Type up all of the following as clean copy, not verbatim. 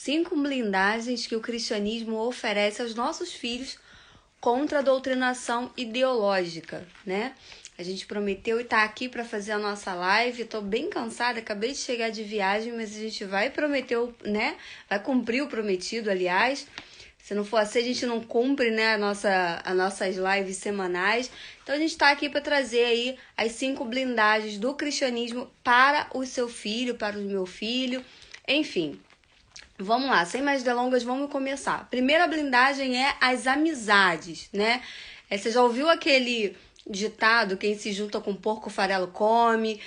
5 blindagens que o cristianismo oferece aos nossos filhos contra a doutrinação ideológica, né? A gente prometeu e tá aqui para fazer a nossa live. Tô bem cansada, acabei de chegar de viagem, mas a gente vai prometer, né? Vai cumprir o prometido, aliás. Se não for assim, a gente não cumpre, né, as nossas lives semanais. Então a gente tá aqui para trazer aí as 5 blindagens do cristianismo para o seu filho, para o meu filho, enfim. Vamos lá, sem mais delongas, vamos começar. A primeira blindagem é as amizades, né? Você já ouviu aquele ditado, quem se junta com porco farelo come,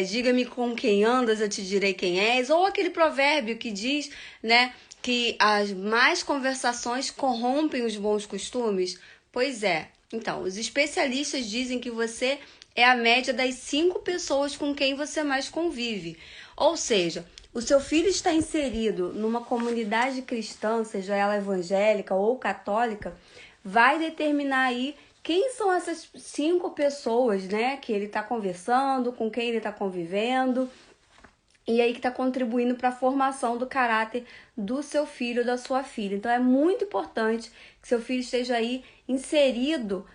diga-me com quem andas, eu te direi quem és, ou aquele provérbio que diz, né, que as más conversações corrompem os bons costumes? Pois é. Então, os especialistas dizem que você é a média das 5 pessoas com quem você mais convive. Ou seja, o seu filho está inserido numa comunidade cristã, seja ela evangélica ou católica, vai determinar aí quem são essas 5 pessoas, né, que ele está conversando, com quem ele está convivendo, e aí que está contribuindo para a formação do caráter do seu filho ou da sua filha. Então é muito importante que seu filho esteja aí inserido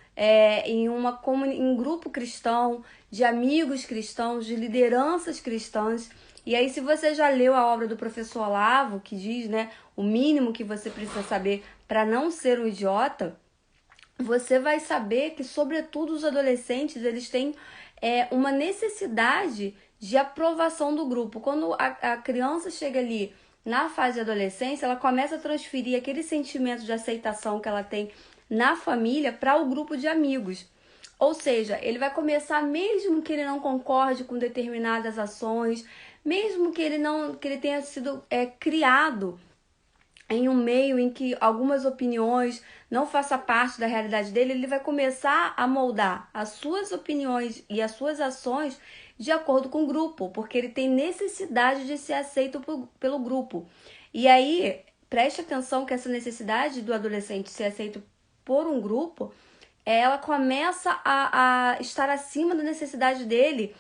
em um grupo cristão, de amigos cristãos, de lideranças cristãs. E aí, se você já leu a obra do professor Olavo, que diz, né, o mínimo que você precisa saber para não ser um idiota, você vai saber que, sobretudo, os adolescentes, eles têm uma necessidade de aprovação do grupo. Quando a criança chega ali na fase de adolescência, ela começa a transferir aquele sentimento de aceitação que ela tem na família para o grupo de amigos. Ou seja, ele vai começar, mesmo que ele não concorde com determinadas ações, mesmo que ele tenha sido criado em um meio em que algumas opiniões não façam parte da realidade dele, ele vai começar a moldar as suas opiniões e as suas ações de acordo com o grupo, porque ele tem necessidade de ser aceito pelo grupo. E aí, preste atenção que essa necessidade do adolescente ser aceito por um grupo, ela começa a estar acima da necessidade dele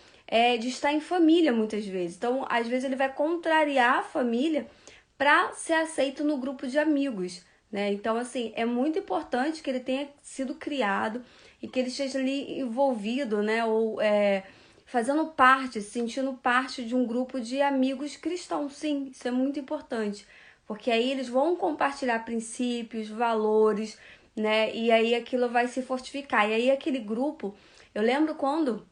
de estar em família, muitas vezes. Então, às vezes, ele vai contrariar a família para ser aceito no grupo de amigos, né? Então, assim, é muito importante que ele tenha sido criado e que ele esteja ali envolvido, né? Ou fazendo parte, sentindo parte de um grupo de amigos cristãos. Sim, isso é muito importante, porque aí eles vão compartilhar princípios, valores, né? E aí aquilo vai se fortificar. E aí aquele grupo, eu lembro quando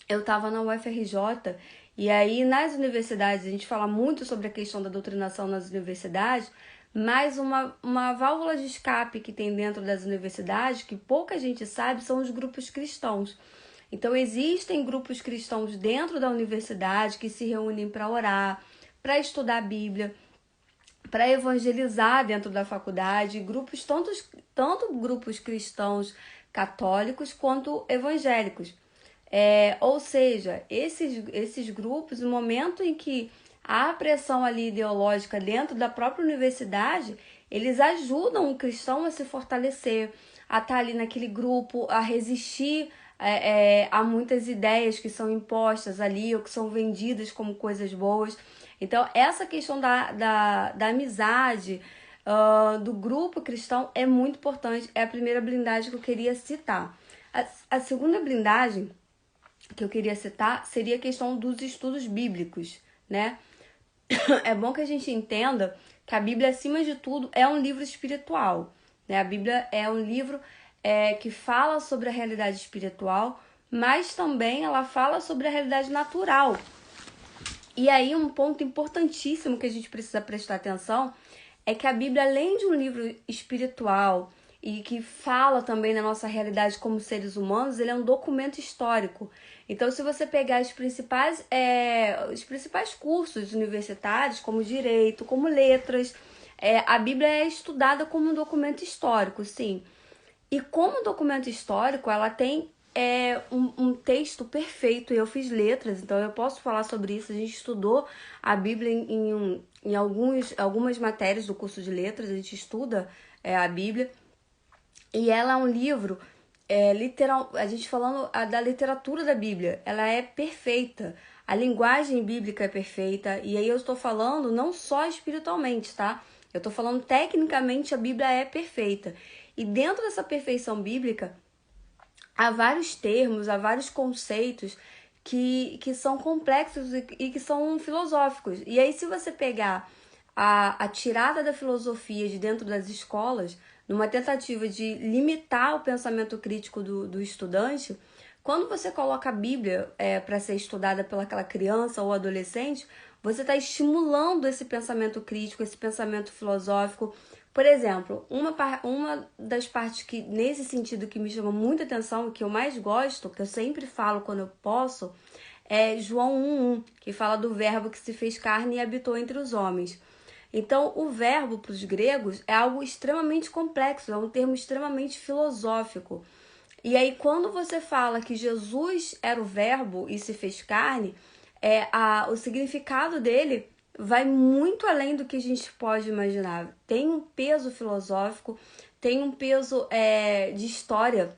eu estava na UFRJ, e aí nas universidades, a gente fala muito sobre a questão da doutrinação nas universidades, mas uma válvula de escape que tem dentro das universidades, que pouca gente sabe, são os grupos cristãos. Então existem grupos cristãos dentro da universidade que se reúnem para orar, para estudar a Bíblia, para evangelizar dentro da faculdade, grupos tanto grupos cristãos católicos quanto evangélicos. Ou seja, esses grupos, no momento em que há pressão ali ideológica dentro da própria universidade, eles ajudam o cristão a se fortalecer, a estar ali naquele grupo, a resistir a muitas ideias que são impostas ali ou que são vendidas como coisas boas. Então, essa questão da amizade, do grupo cristão é muito importante. É a primeira blindagem que eu queria citar. A segunda blindagem que eu queria citar seria a questão dos estudos bíblicos, né? É bom que a gente entenda que a Bíblia, acima de tudo, é um livro espiritual, né? A Bíblia é um livro que fala sobre a realidade espiritual, mas também ela fala sobre a realidade natural. E aí um ponto importantíssimo que a gente precisa prestar atenção é que a Bíblia, além de um livro espiritual e que fala também na nossa realidade como seres humanos, ele é um documento histórico. Então, se você pegar os principais cursos universitários, como direito, como letras, a Bíblia é estudada como um documento histórico, sim. E como documento histórico, ela tem um texto perfeito. Eu fiz letras, então eu posso falar sobre isso. A gente estudou a Bíblia em algumas matérias do curso de letras, a gente estuda a Bíblia. E ela é um livro, literal, a gente falando da literatura da Bíblia, ela é perfeita. A linguagem bíblica é perfeita, e aí eu estou falando não só espiritualmente, tá? Eu estou falando tecnicamente a Bíblia é perfeita. E dentro dessa perfeição bíblica, há vários termos, há vários conceitos que são complexos e que são filosóficos. E aí, se você pegar a tirada da filosofia de dentro das escolas, numa tentativa de limitar o pensamento crítico do estudante, quando você coloca a Bíblia para ser estudada pelaquela criança ou adolescente, você está estimulando esse pensamento crítico, esse pensamento filosófico. Por exemplo, uma das partes que, nesse sentido, que me chama muita atenção e que eu mais gosto, que eu sempre falo quando eu posso, é João 1:1, que fala do verbo que se fez carne e habitou entre os homens. Então, o verbo para os gregos é algo extremamente complexo, é um termo extremamente filosófico. E aí, quando você fala que Jesus era o verbo e se fez carne, o significado dele vai muito além do que a gente pode imaginar. Tem um peso filosófico, tem um peso de história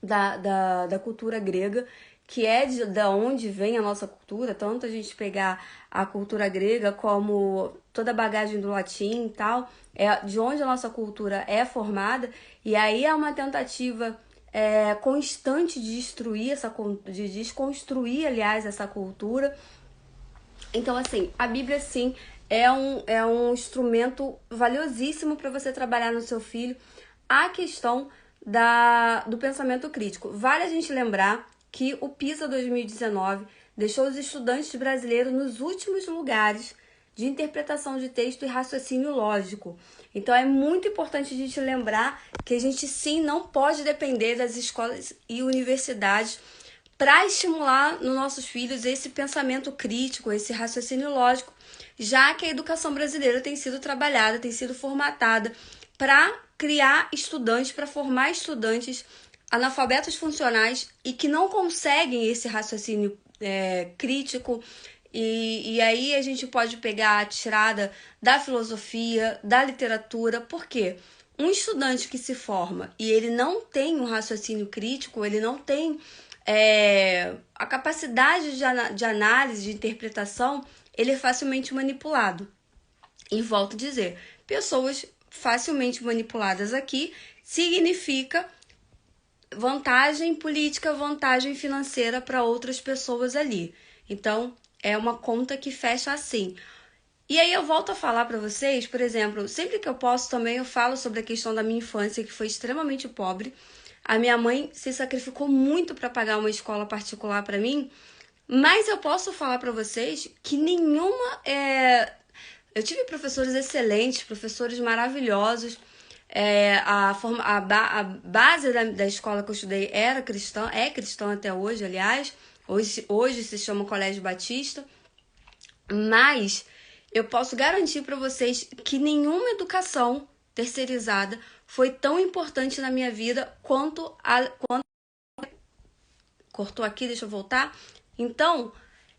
da cultura grega, que é da onde vem a nossa cultura, tanto a gente pegar a cultura grega como toda a bagagem do latim e tal, é de onde a nossa cultura é formada, e aí é uma tentativa constante de de desconstruir, aliás, essa cultura. Então, assim, a Bíblia, sim, é um instrumento valiosíssimo para você trabalhar no seu filho a questão do pensamento crítico. Vale a gente lembrar que o PISA 2019 deixou os estudantes brasileiros nos últimos lugares de interpretação de texto e raciocínio lógico. Então, é muito importante a gente lembrar que a gente, sim, não pode depender das escolas e universidades para estimular nos nossos filhos esse pensamento crítico, esse raciocínio lógico, já que a educação brasileira tem sido trabalhada, tem sido formatada para criar estudantes, para formar estudantes analfabetos funcionais e que não conseguem esse raciocínio crítico. E aí a gente pode pegar a tirada da filosofia, da literatura, porque um estudante que se forma e ele não tem um raciocínio crítico, ele não tem a capacidade de análise, de interpretação, ele é facilmente manipulado. E volto a dizer, pessoas facilmente manipuladas aqui significa vantagem política, vantagem financeira para outras pessoas ali. Então, é uma conta que fecha assim. E aí eu volto a falar para vocês, por exemplo, sempre que eu posso também eu falo sobre a questão da minha infância, que foi extremamente pobre. A minha mãe se sacrificou muito para pagar uma escola particular para mim, mas eu posso falar para vocês que eu tive professores excelentes, professores maravilhosos. A base da escola que eu estudei era cristã, é cristã até hoje, aliás. Hoje se chama Colégio Batista. Mas eu posso garantir para vocês que nenhuma educação terceirizada foi tão importante na minha vida quanto Cortou aqui, deixa eu voltar. Então,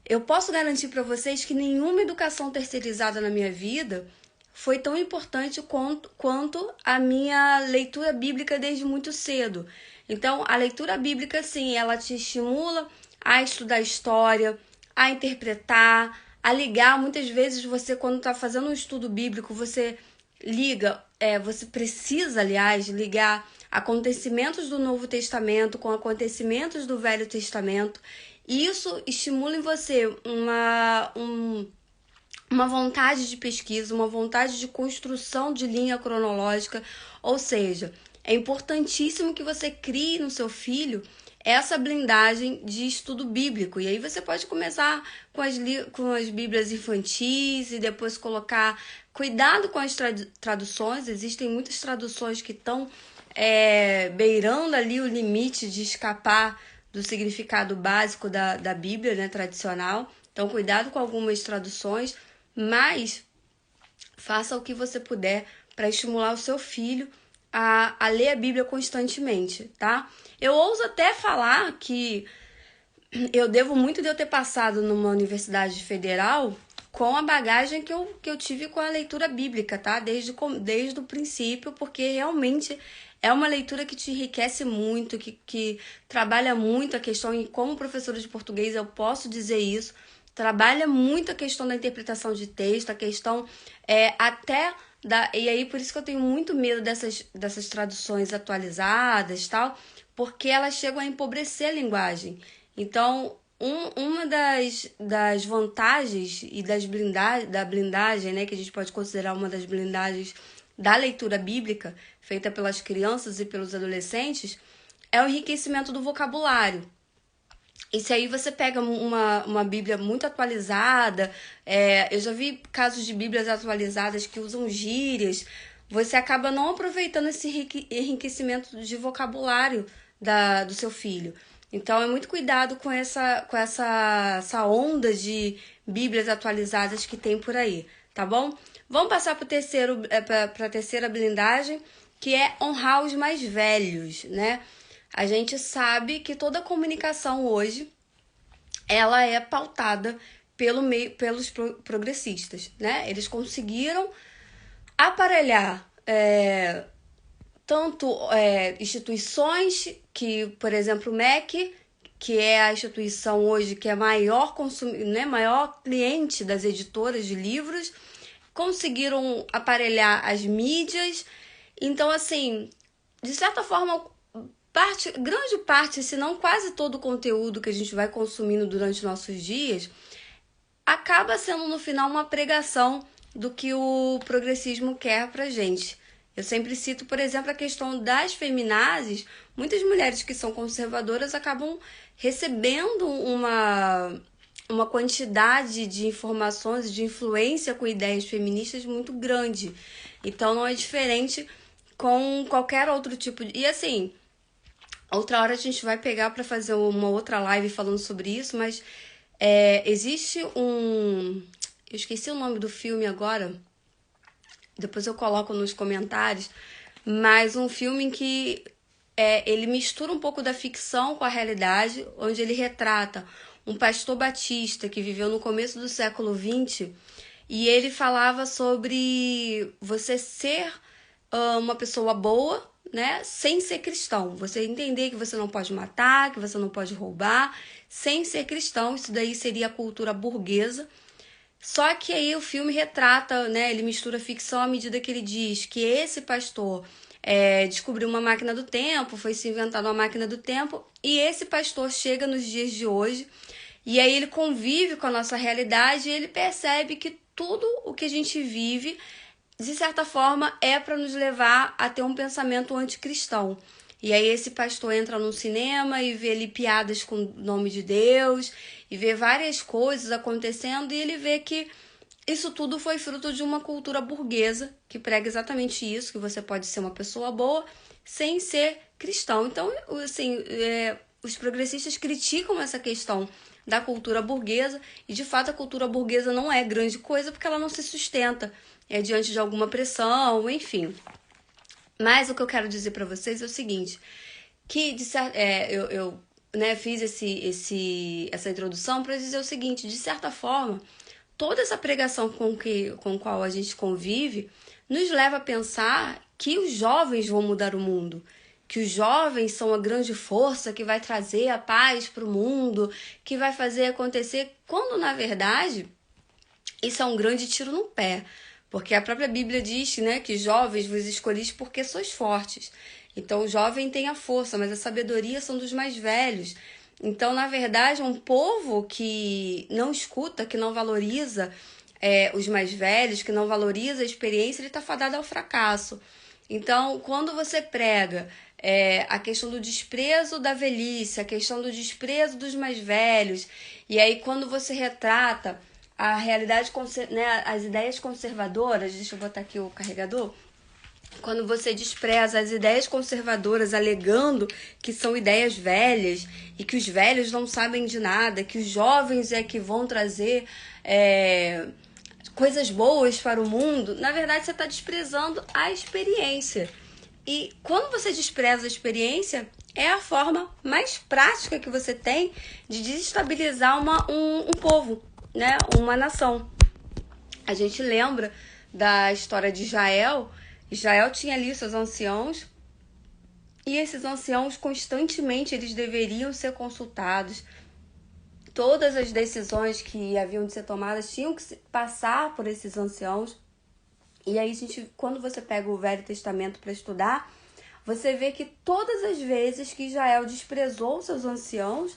eu posso garantir para vocês que nenhuma educação terceirizada na minha vida foi tão importante quanto a minha leitura bíblica desde muito cedo. Então, a leitura bíblica, sim, ela te estimula a estudar história, a interpretar, a ligar. Muitas vezes você, quando está fazendo um estudo bíblico, você você precisa, aliás, ligar acontecimentos do Novo Testamento com acontecimentos do Velho Testamento. E isso estimula em você uma vontade de pesquisa, uma vontade de construção de linha cronológica. Ou seja, é importantíssimo que você crie no seu filho essa blindagem de estudo bíblico. E aí você pode começar com as bíblias infantis e depois colocar cuidado com as traduções. Existem muitas traduções que estão beirando ali o limite de escapar do significado básico da Bíblia, né, tradicional. Então, cuidado com algumas traduções, mas faça o que você puder para estimular o seu filho a ler a Bíblia constantemente, tá? Eu ouso até falar que eu devo muito de eu ter passado numa universidade federal com a bagagem que eu tive com a leitura bíblica, tá? Desde o princípio, porque realmente É uma leitura que te enriquece muito, que trabalha muito a questão, e como professora de português eu posso dizer isso, trabalha muito a questão da interpretação de texto, a questão até da... E aí, por isso que eu tenho muito medo dessas traduções atualizadas, tal, porque elas chegam a empobrecer a linguagem. Então, uma das vantagens e da blindagem, né, que a gente pode considerar uma das blindagens da leitura bíblica, feita pelas crianças e pelos adolescentes, é o enriquecimento do vocabulário. E se aí você pega uma Bíblia muito atualizada, eu já vi casos de Bíblias atualizadas que usam gírias, você acaba não aproveitando esse enriquecimento de vocabulário do seu filho. Então, é muito cuidado com essa onda de Bíblias atualizadas que tem por aí, tá bom? Vamos passar para a terceira blindagem, que é honrar os mais velhos, né? A gente sabe que toda comunicação hoje, ela é pautada pelos progressistas, né? Eles conseguiram aparelhar tanto instituições que, por exemplo, o MEC, que é a instituição hoje que é maior cliente das editoras de livros, conseguiram aparelhar as mídias. Então, assim, de certa forma, grande parte, se não quase todo o conteúdo que a gente vai consumindo durante nossos dias, acaba sendo no final uma pregação do que o progressismo quer pra gente. Eu sempre cito, por exemplo, a questão das feminazes. Muitas mulheres que são conservadoras acabam recebendo uma quantidade de informações, de influência com ideias feministas muito grande. Então não é diferente com qualquer outro tipo de... E assim, outra hora a gente vai pegar para fazer uma outra live falando sobre isso, mas existe eu esqueci o nome do filme agora, depois eu coloco nos comentários, mas um filme em que ele mistura um pouco da ficção com a realidade, onde ele retrata um pastor batista que viveu no começo do século XX, e ele falava sobre você ser uma pessoa boa, né, sem ser cristão. Você entender que você não pode matar, que você não pode roubar, sem ser cristão. Isso daí seria a cultura burguesa. Só que aí o filme retrata, né, ele mistura ficção à medida que ele diz que esse pastor descobriu uma máquina do tempo, foi se inventar uma máquina do tempo, e esse pastor chega nos dias de hoje, e aí ele convive com a nossa realidade, e ele percebe que tudo o que a gente vive, de certa forma, é para nos levar a ter um pensamento anticristão. E aí esse pastor entra num cinema e vê ali piadas com o nome de Deus, e vê várias coisas acontecendo, e ele vê que isso tudo foi fruto de uma cultura burguesa que prega exatamente isso, que você pode ser uma pessoa boa sem ser cristão. Então, assim, os progressistas criticam essa questão da cultura burguesa, e de fato a cultura burguesa não é grande coisa porque ela não se sustenta diante de alguma pressão, enfim. Mas o que eu quero dizer para vocês é o seguinte, que eu fiz essa introdução para dizer o seguinte: de certa forma, toda essa pregação com qual a gente convive nos leva a pensar que os jovens vão mudar o mundo, que os jovens são a grande força que vai trazer a paz para o mundo, que vai fazer acontecer, quando na verdade isso é um grande tiro no pé, porque a própria Bíblia diz, né, que jovens vos escolhis porque sois fortes. Então o jovem tem a força, mas a sabedoria são dos mais velhos. Então, na verdade, um povo que não escuta, que não valoriza os mais velhos, que não valoriza a experiência, ele está fadado ao fracasso. Então, quando você prega a questão do desprezo da velhice, a questão do desprezo dos mais velhos, e aí quando você retrata a realidade, né, as ideias conservadoras, deixa eu botar aqui o carregador, quando você despreza as ideias conservadoras alegando que são ideias velhas e que os velhos não sabem de nada, que os jovens é que vão trazer coisas boas para o mundo, na verdade você está desprezando a experiência. E quando você despreza a experiência, é a forma mais prática que você tem de desestabilizar um povo, né? Uma nação. A gente lembra da história de Israel. Israel tinha ali seus anciãos, E esses anciãos constantemente eles deveriam ser consultados. Todas as decisões que haviam de ser tomadas tinham que passar por esses anciãos. E aí, quando você pega o Velho Testamento para estudar, você vê que todas as vezes que Israel desprezou seus anciãos,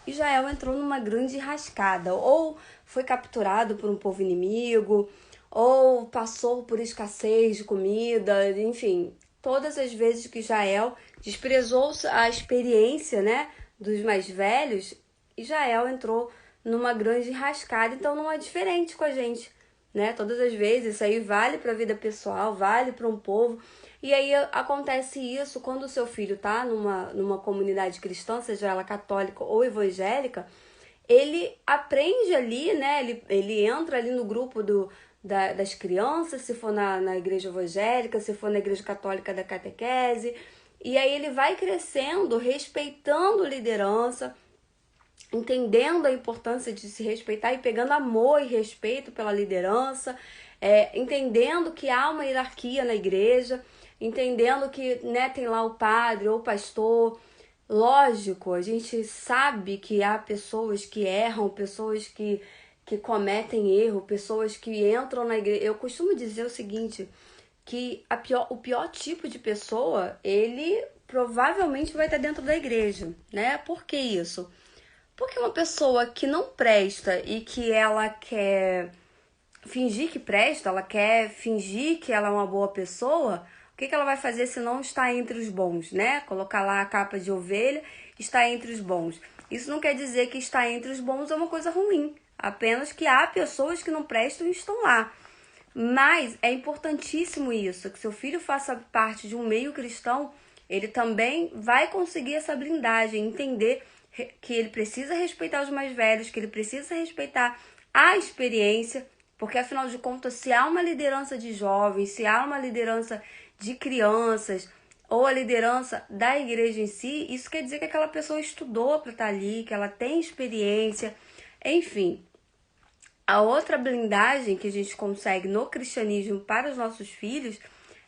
Israel entrou numa grande enrascada. Ou foi capturado por um povo inimigo, ou passou por escassez de comida, enfim. Todas as vezes que Israel desprezou a experiência, né, dos mais velhos, Israel entrou numa grande enrascada. Então não é diferente com a gente, né? Todas as vezes, isso aí vale para a vida pessoal, vale para um povo. E aí acontece isso quando o seu filho tá numa comunidade cristã, seja ela católica ou evangélica, ele aprende ali, né? Ele entra ali no grupo das crianças, se for na igreja evangélica, se for na igreja católica da catequese. E aí ele vai crescendo, respeitando liderança, entendendo a importância de se respeitar e pegando amor e respeito pela liderança, entendendo que há uma hierarquia na igreja, entendendo que, né, tem lá o padre ou o pastor. Lógico, a gente sabe que há pessoas que erram, pessoas que cometem erro, pessoas que entram na igreja. Eu costumo dizer o seguinte, que o pior tipo de pessoa, ele provavelmente vai estar dentro da igreja, né? Por que isso? Porque uma pessoa que não presta e que ela quer fingir que presta, ela quer fingir que ela é uma boa pessoa, o que ela vai fazer se não está entre os bons, né? Colocar lá a capa de ovelha, está entre os bons. Isso não quer dizer que estar entre os bons é uma coisa ruim, apenas que há pessoas que não prestam e estão lá. Mas é importantíssimo isso, que seu filho faça parte de um meio cristão, ele também vai conseguir essa blindagem, entender que ele precisa respeitar os mais velhos, que ele precisa respeitar a experiência, porque afinal de contas, se há uma liderança de jovens, se há uma liderança de crianças, ou a liderança da igreja em si, isso quer dizer que aquela pessoa estudou para estar ali, que ela tem experiência, enfim. A outra blindagem que a gente consegue no cristianismo para os nossos filhos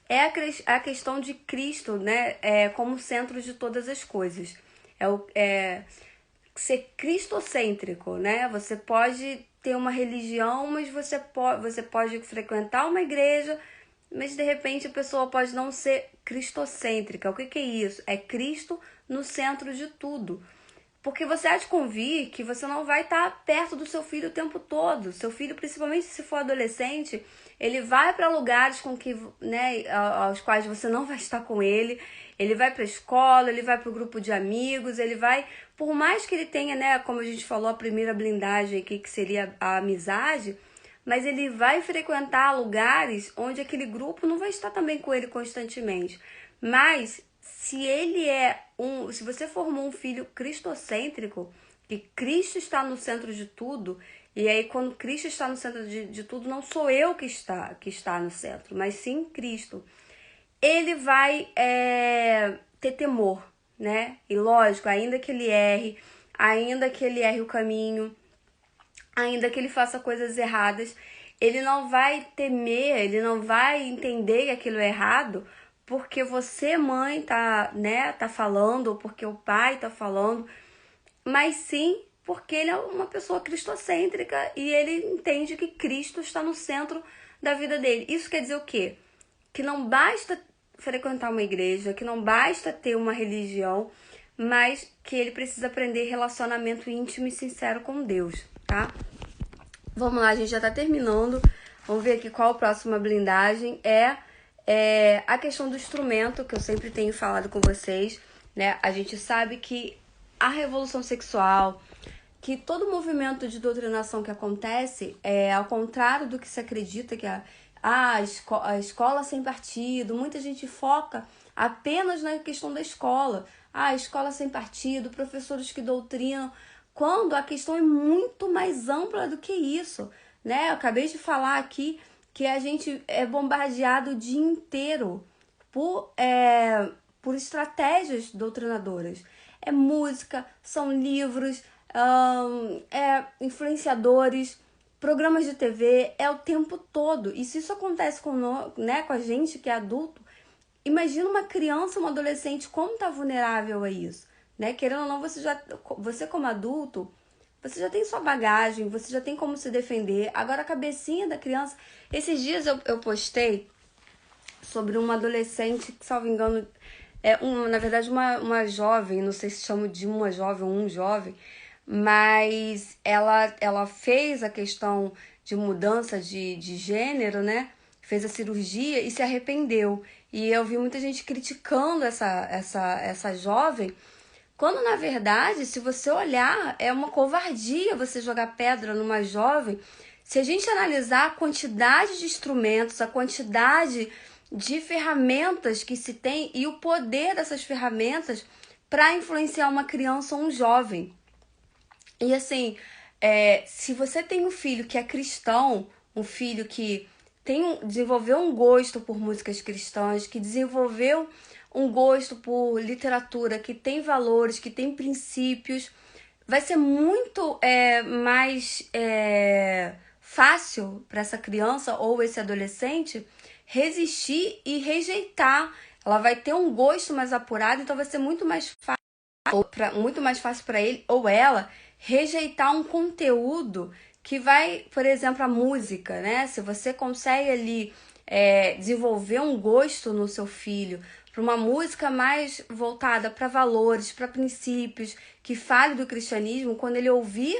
é a questão de Cristo, né, como centro de todas as coisas. Ser cristocêntrico, né? Você pode ter uma religião, mas você pode frequentar uma igreja, mas de repente a pessoa pode não ser cristocêntrica. O que é isso? É Cristo no centro de tudo. Porque você há de convir que você não vai estar perto do seu filho o tempo todo. Seu filho, principalmente se for adolescente, ele vai para lugares com que, né, aos quais você não vai estar com ele. Ele vai para a escola, ele vai para o grupo de amigos, ele vai... Por mais que ele tenha, né, como a gente falou, a primeira blindagem aqui, que seria a amizade, mas ele vai frequentar lugares onde aquele grupo não vai estar também com ele constantemente. Mas se você formou um filho cristocêntrico, que Cristo está no centro de tudo, e aí quando Cristo está no centro de tudo, não sou eu que está no centro, mas sim Cristo. Ele vai ter temor, né? E lógico, ainda que ele erre o caminho, ainda que ele faça coisas erradas, ele não vai temer, ele não vai entender que aquilo é errado, porque você, mãe, tá falando, ou porque o pai tá falando, mas sim porque ele é uma pessoa cristocêntrica e ele entende que Cristo está no centro da vida dele. Isso quer dizer o quê? Que não basta frequentar uma igreja, que não basta ter uma religião, mas que ele precisa aprender relacionamento íntimo e sincero com Deus, tá? Vamos lá, a gente já tá terminando. Vamos ver aqui qual a próxima blindagem é a questão do instrumento, que eu sempre tenho falado com vocês, né? A gente sabe que a revolução sexual, que todo movimento de doutrinação que acontece, ao contrário do que se acredita, que a escola sem partido, muita gente foca apenas na questão da escola. A escola sem partido, professores que doutrinam, quando a questão é muito mais ampla do que isso, né? Eu acabei de falar aqui que a gente é bombardeado o dia inteiro por estratégias doutrinadoras. É música, são livros, influenciadores, programas de TV, é o tempo todo. E se isso acontece com a gente que é adulto, imagina uma criança, uma adolescente, como tá vulnerável a isso, né? Querendo ou não, você como adulto, você já tem sua bagagem, você já tem como se defender. Agora a cabecinha da criança... Esses dias eu postei sobre uma adolescente, que, salvo engano, na verdade uma jovem, não sei se chamo de uma jovem ou um jovem, mas ela fez a questão de mudança de gênero, né? Fez a cirurgia e se arrependeu. E eu vi muita gente criticando essa jovem, quando na verdade, se você olhar, é uma covardia você jogar pedra numa jovem. Se a gente analisar a quantidade de instrumentos, a quantidade de ferramentas que se tem e o poder dessas ferramentas para influenciar uma criança ou um jovem. E assim, se você tem um filho que é cristão, um filho que desenvolveu um gosto por músicas cristãs, que desenvolveu um gosto por literatura, que tem valores, que tem princípios, vai ser muito mais fácil para essa criança ou esse adolescente resistir e rejeitar. Ela vai ter um gosto mais apurado, então vai ser muito mais fácil para ele ou ela rejeitar um conteúdo que vai, por exemplo, a música, né? Se você consegue ali desenvolver um gosto no seu filho para uma música mais voltada para valores, para princípios, que fale do cristianismo, quando ele ouvir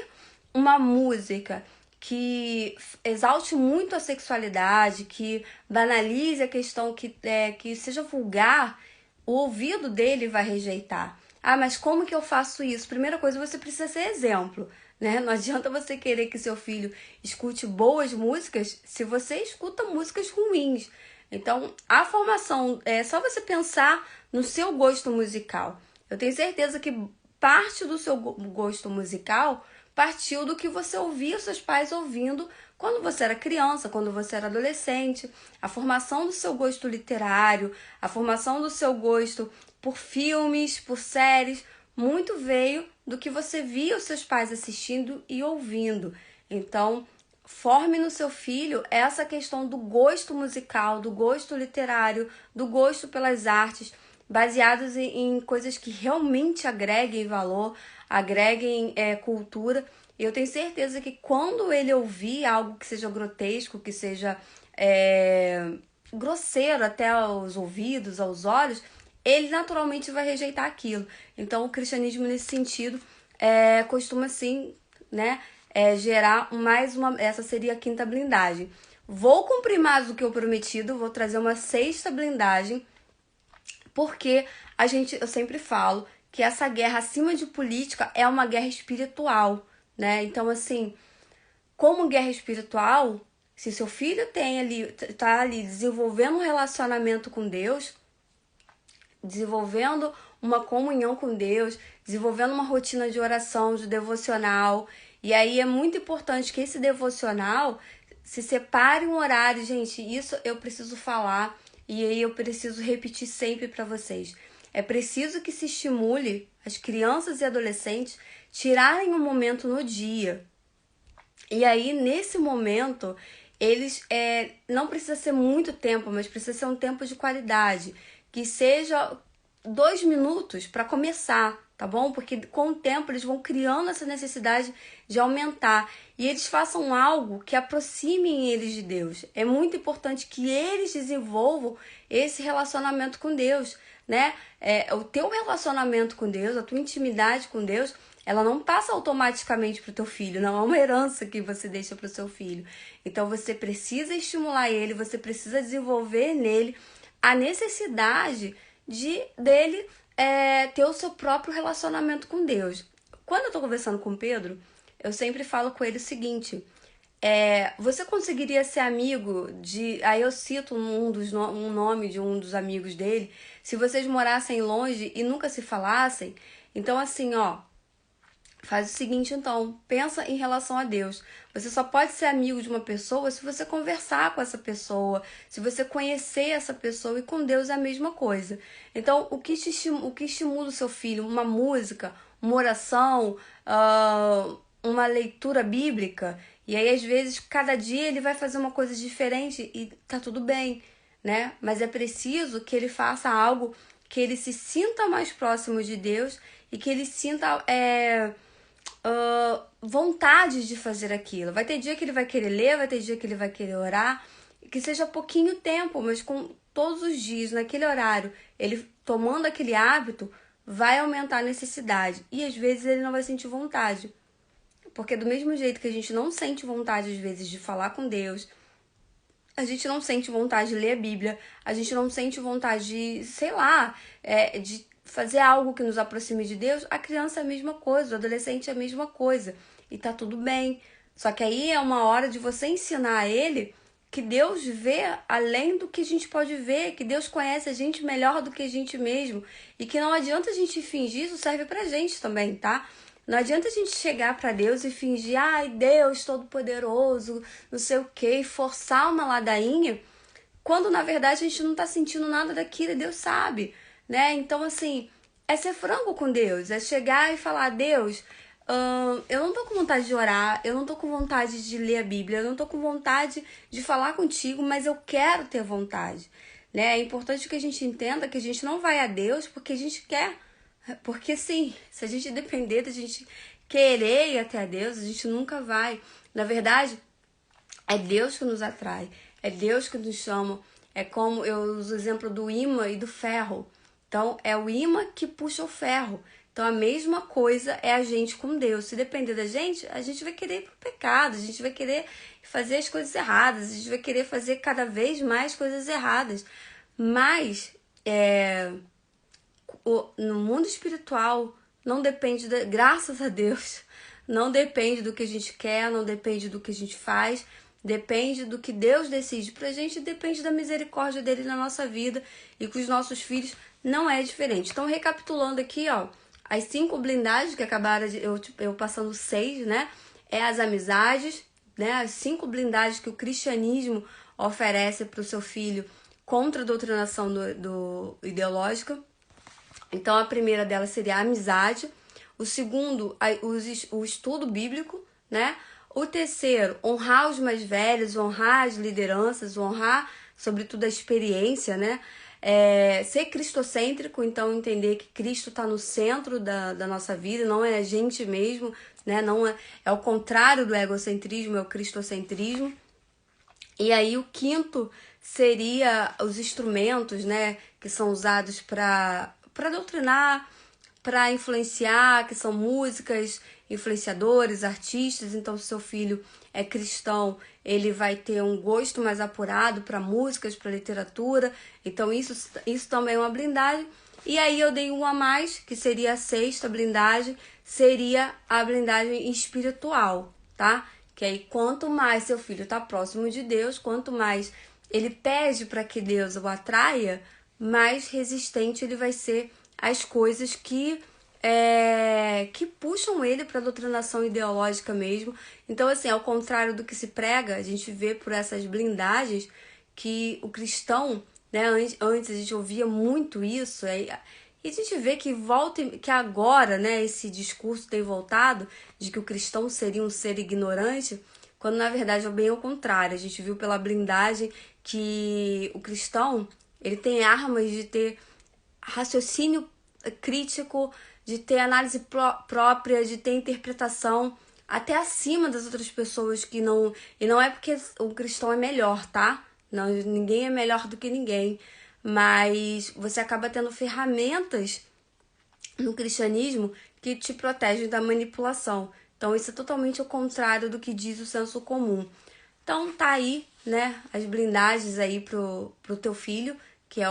uma música que exalte muito a sexualidade, que banalize a questão, que seja vulgar, o ouvido dele vai rejeitar. Ah, mas como que eu faço isso? Primeira coisa, você precisa ser exemplo, né? Não adianta você querer que seu filho escute boas músicas se você escuta músicas ruins. Então, a formação, é só você pensar no seu gosto musical. Eu tenho certeza que parte do seu gosto musical partiu do que você ouvia os seus pais ouvindo quando você era criança, quando você era adolescente. A formação do seu gosto literário, a formação do seu gosto por filmes, por séries, muito veio do que você via os seus pais assistindo e ouvindo. Então, forme no seu filho essa questão do gosto musical, do gosto literário, do gosto pelas artes, baseados em coisas que realmente agreguem valor, agreguem cultura. E eu tenho certeza que quando ele ouvir algo que seja grotesco, que seja grosseiro até aos ouvidos, aos olhos, ele naturalmente vai rejeitar aquilo. Então, o cristianismo, nesse sentido, costuma, sim, né, gerar mais uma... Essa seria a quinta blindagem. Vou cumprir mais do que eu prometido, vou trazer uma sexta blindagem, porque eu sempre falo que essa guerra acima de política é uma guerra espiritual, né? Então, assim, como guerra espiritual, se seu filho tá ali desenvolvendo um relacionamento com Deus, desenvolvendo uma comunhão com Deus, desenvolvendo uma rotina de oração, de devocional. E aí é muito importante que esse devocional se separe um horário. Gente, isso eu preciso falar e aí eu preciso repetir sempre para vocês. É preciso que se estimule as crianças e adolescentes tirarem um momento no dia. E aí, nesse momento, eles não precisa ser muito tempo, mas precisa ser um tempo de qualidade. Que seja 2 minutos para começar, tá bom? Porque com o tempo eles vão criando essa necessidade de aumentar. E eles façam algo que aproxime eles de Deus. É muito importante que eles desenvolvam esse relacionamento com Deus, né? O teu relacionamento com Deus, a tua intimidade com Deus, ela não passa automaticamente para o teu filho, não é uma herança que você deixa para o seu filho. Então você precisa estimular ele, você precisa desenvolver nele a necessidade dele ter o seu próprio relacionamento com Deus. Quando eu tô conversando com o Pedro, eu sempre falo com ele o seguinte: você conseguiria ser amigo de... Aí eu cito um nome de um dos amigos dele. Se vocês morassem longe e nunca se falassem, então assim, faz o seguinte, então, pensa em relação a Deus. Você só pode ser amigo de uma pessoa se você conversar com essa pessoa, se você conhecer essa pessoa, e com Deus é a mesma coisa. Então, o que estimula o seu filho? Uma música, uma oração, uma leitura bíblica. E aí, às vezes, cada dia ele vai fazer uma coisa diferente e tá tudo bem, né? Mas é preciso que ele faça algo que ele se sinta mais próximo de Deus e que ele sinta vontade de fazer aquilo. Vai ter dia que ele vai querer ler, vai ter dia que ele vai querer orar, que seja pouquinho tempo, mas com todos os dias, naquele horário, ele tomando aquele hábito, vai aumentar a necessidade. E às vezes ele não vai sentir vontade. Porque do mesmo jeito que a gente não sente vontade, às vezes, de falar com Deus, a gente não sente vontade de ler a Bíblia, a gente não sente vontade de, sei lá, de fazer algo que nos aproxime de Deus, a criança é a mesma coisa, o adolescente é a mesma coisa. E tá tudo bem. Só que aí é uma hora de você ensinar a ele que Deus vê além do que a gente pode ver, que Deus conhece a gente melhor do que a gente mesmo. E que não adianta a gente fingir, isso serve pra gente também, tá? Não adianta a gente chegar para Deus e fingir, ai, Deus Todo-Poderoso, não sei o quê, e forçar uma ladainha, quando na verdade a gente não tá sentindo nada daquilo e Deus sabe, né? Então, assim, é ser franco com Deus, é chegar e falar, Deus, eu não tô com vontade de orar, eu não tô com vontade de ler a Bíblia, eu não tô com vontade de falar contigo, mas eu quero ter vontade, né? É importante que a gente entenda que a gente não vai a Deus porque a gente quer. Porque sim, se a gente depender da gente querer ir até a Deus, a gente nunca vai. Na verdade, é Deus que nos atrai, é Deus que nos chama. É como eu uso o exemplo do imã e do ferro. Então, é o imã que puxa o ferro. Então, a mesma coisa é a gente com Deus. Se depender da gente, a gente vai querer ir pro pecado, a gente vai querer fazer as coisas erradas, a gente vai querer fazer cada vez mais coisas erradas. Mas, no mundo espiritual, não depende, graças a Deus, não depende do que a gente quer, não depende do que a gente faz, depende do que Deus decide pra gente, depende da misericórdia dele na nossa vida, e com os nossos filhos não é diferente. Então, recapitulando aqui, ó, as 5 blindagens que acabaram de eu passando 6, né? É as amizades, né? As 5 blindagens que o cristianismo oferece para o seu filho contra a doutrinação do ideológica. Então, a primeira delas seria a amizade. O segundo, o estudo bíblico, né? O terceiro, honrar os mais velhos, honrar as lideranças, honrar, sobretudo, a experiência, né? Ser cristocêntrico, então entender que Cristo está no centro da nossa vida, não é a gente mesmo, né? Não é o contrário do egocentrismo, é o cristocentrismo. E aí o quinto seria os instrumentos, né? Que são usados para doutrinar, para influenciar, que são músicas, influenciadores, artistas. Então, se seu filho é cristão, ele vai ter um gosto mais apurado para músicas, para literatura. Então, isso também é uma blindagem. E aí eu dei uma a mais, que seria a 6ª blindagem, seria a blindagem espiritual, tá? Que aí, quanto mais seu filho está próximo de Deus, quanto mais ele pede para que Deus o atraia, mais resistente ele vai ser às coisas que puxam ele para a doutrinação ideológica mesmo. Então, assim, ao contrário do que se prega, a gente vê por essas blindagens que o cristão, né, antes a gente ouvia muito isso, e a gente vê que agora, né, esse discurso tem voltado de que o cristão seria um ser ignorante, quando na verdade é bem ao contrário. A gente viu pela blindagem que o cristão, ele tem armas de ter raciocínio crítico, de ter análise própria, de ter interpretação até acima das outras pessoas que não... E não é porque o cristão é melhor, tá? Não, ninguém é melhor do que ninguém. Mas você acaba tendo ferramentas no cristianismo que te protegem da manipulação. Então, isso é totalmente o contrário do que diz o senso comum. Então, tá aí, né, as blindagens aí pro teu filho, que é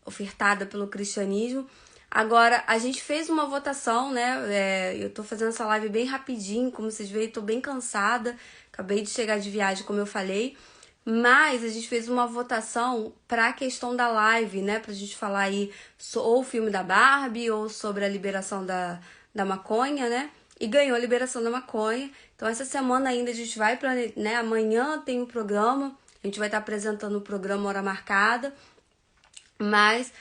ofertada pelo cristianismo. Agora, a gente fez uma votação, né, eu tô fazendo essa live bem rapidinho, como vocês veem, tô bem cansada, acabei de chegar de viagem, como eu falei, mas a gente fez uma votação para a questão da live, né, pra gente falar aí ou o filme da Barbie, ou sobre a liberação da maconha, né, e ganhou a liberação da maconha. Então, essa semana ainda a gente vai, né, amanhã tem um programa, a gente vai estar apresentando o programa Hora Marcada, mas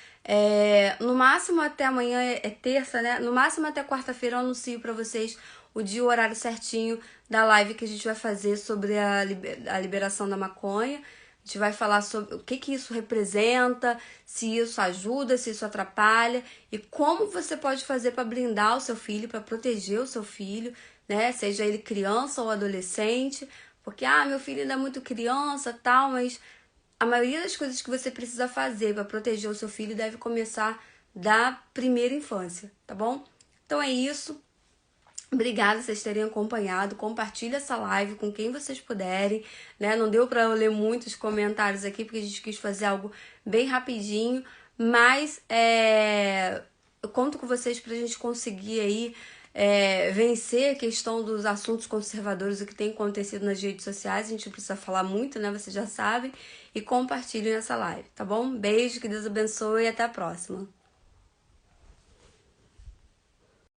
no máximo até amanhã, é terça, né? No máximo até quarta-feira eu anuncio para vocês o dia e o horário certinho da live que a gente vai fazer sobre a liberação da maconha. A gente vai falar sobre o que isso representa, se isso ajuda, se isso atrapalha e como você pode fazer para blindar o seu filho, para proteger o seu filho, né? Seja ele criança ou adolescente, porque meu filho ainda é muito criança, tal, mas a maioria das coisas que você precisa fazer para proteger o seu filho deve começar da primeira infância, tá bom? Então é isso. Obrigada por vocês terem acompanhado. Compartilha essa live com quem vocês puderem, né? Não deu para eu ler muitos comentários aqui porque a gente quis fazer algo bem rapidinho, mas eu conto com vocês para a gente conseguir aí vencer a questão dos assuntos conservadores, o que tem acontecido nas redes sociais. A gente precisa falar muito, né? Vocês já sabem. E compartilhem essa live, tá bom? Beijo, que Deus abençoe e até a próxima.